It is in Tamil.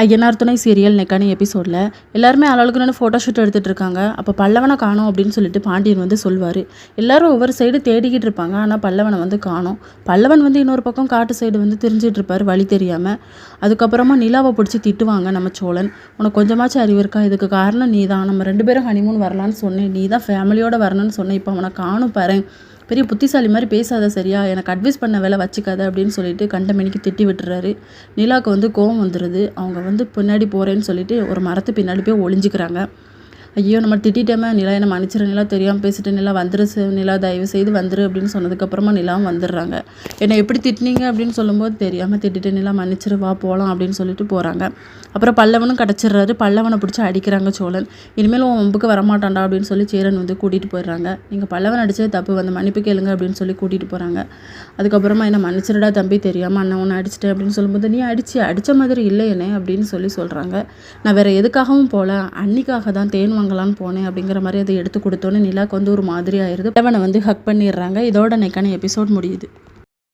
ஐயனார் துணை சீரியல் நெக்கானி எபிசோடில் எல்லாருமே ஆளுக்குன்னு ஃபோட்டோ ஷூட் எடுத்துகிட்டு இருக்காங்க. அப்போ பல்லவனை காணோம் அப்படின்னு சொல்லிட்டு பாண்டியன் வந்து சொல்வார். எல்லாரும் ஒவ்வொரு சைடு தேடிக்கிட்டு இருப்பாங்க. ஆனால் பல்லவனை வந்து காணோம். பல்லவன் வந்து இன்னொரு பக்கம் காட்டு சைடு வந்து திரிஞ்சிட்டு இருப்பார் வழி தெரியாமல். அதுக்கப்புறமா நிலாவை பிடிச்சி திட்டுவாங்க நம்ம சோழன். உனக்கு கொஞ்சமாச்சும் அறிவு இருக்கா? இதுக்கு காரணம் நீ தான். நம்ம 2 பேரும் ஹனிமூன் வரலான்னு சொன்னேன். நீ தான் ஃபேமிலியோடு வரணும்னு சொன்னேன். இப்போ அவனை காணும் பாரு. பெரிய புத்திசாலி மாதிரி பேசாத சரியா, எனக்கு அட்வைஸ் பண்ண வேலை வச்சுக்காத அப்படின்னு சொல்லிட்டு கண்டமேனிக்கு திட்டி விட்டுறாரு. நிலாவுக்கு வந்து கோவம் வந்துடுது. அவங்க வந்து பின்னாடி போகிறேன்னு சொல்லிட்டு ஒரு மரத்து பின்னாடி போய் ஒளிஞ்சிக்கிறாங்க. ஐயோ நம்ம திட்டிட்டேமே, நிலா என்னை மன்னிச்சிரு, நிலா தெரியாமல் பேசிட்டு, நிலா வந்துரு, நிலா தயவு செய்து வந்துரு அப்படின்னு சொன்னதுக்கப்புறமா நிலாவும் வந்துடுறாங்க. என்னை எப்படி திட்டினீங்க அப்படின்னு சொல்லும்போது தெரியாமல் திட்டிட்டு, நிலா மன்னிச்சிரு வா போகலாம் அப்படின்னு சொல்லிட்டு போகிறாங்க. அப்புறம் பல்லவனும் கிடச்சிடுறாரு. பல்லவனை பிடிச்சி அடிக்கிறாங்க சோழன். இனிமேல் உன் வம்புக்கு வரமாட்டான்டா அப்படின்னு சொல்லி சேரன் வந்து கூட்டிகிட்டு போயிடுறாங்க. நீங்கள் பல்லவன் அடித்தது தப்பு, வந்து மன்னிப்பு கேளுங்க அப்படின்னு சொல்லி கூட்டிகிட்டு போகிறாங்க. அதுக்கப்புறமா என்ன மன்னிச்சிருடா தம்பி, தெரியாமல் அண்ணன் ஒன்று அடிச்சிட்டேன் அப்படின்னு சொல்லும்போது, நீ அடித்த மாதிரி இல்லை என்னை அப்படின்னு சொல்கிறாங்க. நான் வேறு எதுக்காகவும் போகல, அன்னிக்காக தான் தேன் வாங்கலான்னு போனேன் அப்படிங்கிற மாதிரி அதை எடுத்து கொடுத்தோன்னே நிலாக்கு வந்து ஒரு மாதிரி ஆயிடுது. பல்லவனை வந்து ஹக் பண்ணிடுறாங்க. இதோட நெக்கான எபிசோட் முடியுது.